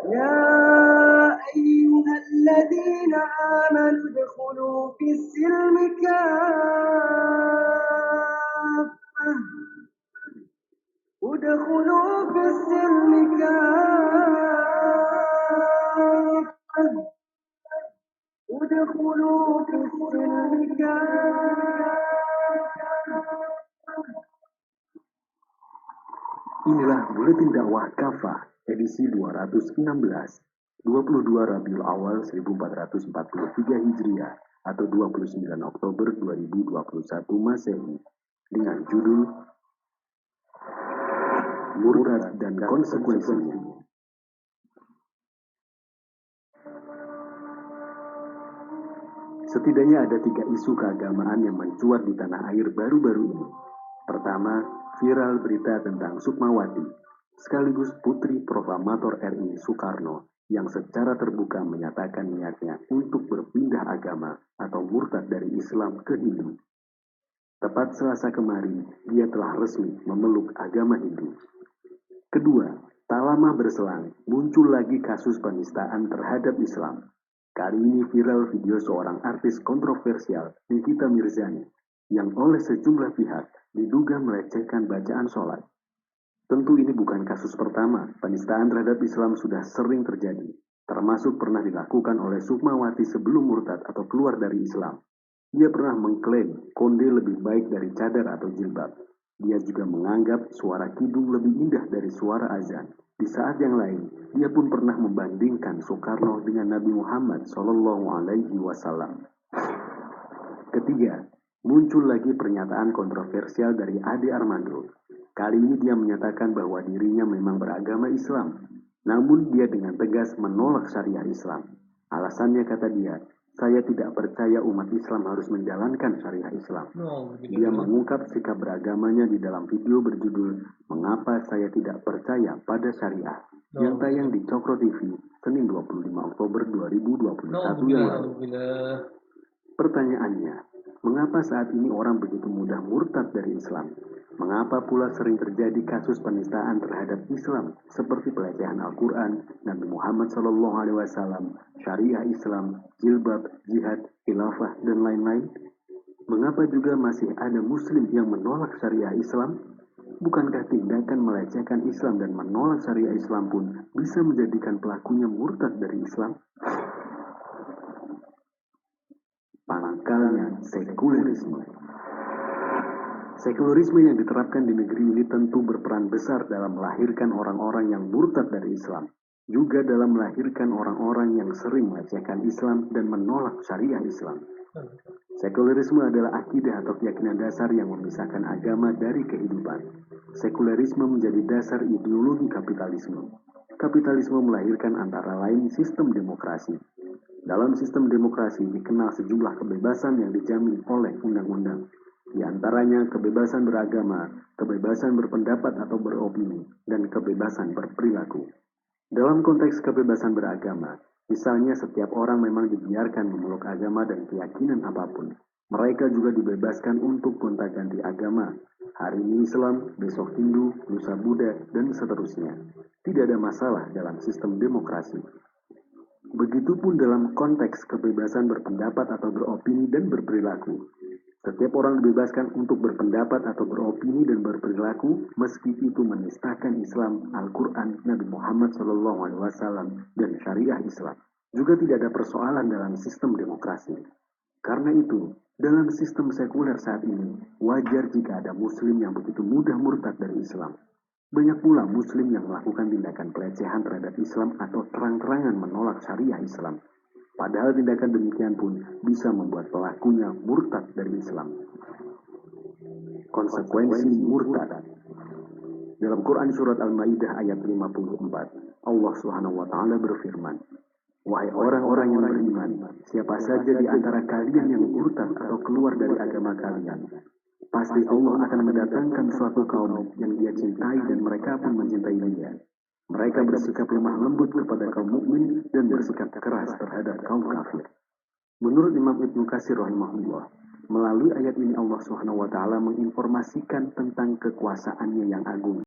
يا أيها الذين آمنوا ادخلوا في السلم كافة ادخلوا في السلم كافة ادخلوا في السلم كافة. Inilah Buletin Dakwah Kafah edisi 216, 22 Rabiul Awal 1443 Hijriah atau 29 Oktober 2021 Masehi dengan judul Murtad dan Konsekuensinya. Setidaknya ada 3 isu keagamaan yang mencuat di tanah air baru-baru ini. Pertama, viral berita tentang Sukmawati, sekaligus putri proklamator RI Soekarno, yang secara terbuka menyatakan niatnya untuk berpindah agama atau murtad dari Islam ke Hindu. Tepat Selasa kemarin, dia telah resmi memeluk agama Hindu. Kedua, tak lama berselang, muncul lagi kasus penistaan terhadap Islam. Kali ini viral video seorang artis kontroversial, Nikita Mirzani, yang oleh sejumlah pihak diduga melecehkan bacaan sholat. Tentu ini bukan kasus pertama, penistaan terhadap Islam sudah sering terjadi, termasuk pernah dilakukan oleh Sukmawati sebelum murtad atau keluar dari Islam. Dia pernah mengklaim konde lebih baik dari cadar atau jilbab. Dia juga menganggap suara kidung lebih indah dari suara azan. Di saat yang lain, dia pun pernah membandingkan Soekarno dengan Nabi Muhammad SAW. Ketiga, muncul lagi pernyataan kontroversial dari Ade Armando. Kali ini dia menyatakan bahwa dirinya memang beragama Islam, namun dia dengan tegas menolak syariah Islam. Alasannya, kata dia, saya tidak percaya umat Islam harus menjalankan syariah Islam. Dia mengungkap sikap beragamanya di dalam video berjudul Mengapa Saya Tidak Percaya Pada Syariah, yang tayang di Cokro TV Senin 25 Oktober 2021 yang lalu. Pertanyaannya, mengapa saat ini orang begitu mudah murtad dari Islam? Mengapa pula sering terjadi kasus penistaan terhadap Islam seperti pelecehan Al-Quran, Nabi Muhammad SAW, syariah Islam, jilbab, jihad, khilafah, dan lain-lain? Mengapa juga masih ada muslim yang menolak syariah Islam? Bukankah tindakan melecehkan Islam dan menolak syariah Islam pun bisa menjadikan pelakunya murtad dari Islam? Pangkalnya sekulerisme. Sekularisme yang diterapkan di negeri ini tentu berperan besar dalam melahirkan orang-orang yang murtad dari Islam, juga dalam melahirkan orang-orang yang sering melecehkan Islam dan menolak syariah Islam. Sekularisme adalah akidah atau keyakinan dasar yang memisahkan agama dari kehidupan. Sekularisme menjadi dasar ideologi kapitalisme. Kapitalisme melahirkan antara lain sistem demokrasi. Dalam sistem demokrasi dikenal sejumlah kebebasan yang dijamin oleh undang-undang. Di antaranya kebebasan beragama, kebebasan berpendapat atau beropini, dan kebebasan berperilaku. Dalam konteks kebebasan beragama, misalnya setiap orang memang dibiarkan memeluk agama dan keyakinan apapun. Mereka juga dibebaskan untuk gonta-ganti agama. Hari ini Islam, besok Hindu, lusa Buddha, dan seterusnya. Tidak ada masalah dalam sistem demokrasi. Begitupun dalam konteks kebebasan berpendapat atau beropini dan berperilaku. Setiap orang dibebaskan untuk berpendapat atau beropini dan berperilaku meski itu menistakan Islam, Al-Quran, Nabi Muhammad SAW, dan syariah Islam. Juga tidak ada persoalan dalam sistem demokrasi. Karena itu, dalam sistem sekuler saat ini, wajar jika ada muslim yang begitu mudah murtad dari Islam. Banyak pula muslim yang melakukan tindakan pelecehan terhadap Islam atau terang-terangan menolak syariah Islam. Padahal tindakan demikian pun bisa membuat pelakunya murtad dari Islam. Konsekuensi murtad. Dalam Quran surat Al-Maidah ayat 54, Allah Subhanahu wa taala berfirman, "Wahai orang-orang yang beriman, siapa saja di antara kalian yang murtad atau keluar dari agama kalian, pasti Allah akan mendatangkan suatu kaum yang dia cintai dan mereka pun mencintai dia. Mereka bersikap lemah lembut kepada kaum mukmin dan bersikap keras terhadap kaum kafir." Menurut Imam Ibnu Katsir rahimahullah, melalui ayat ini Allah Subhanahu wa taala menginformasikan tentang kekuasaannya yang agung.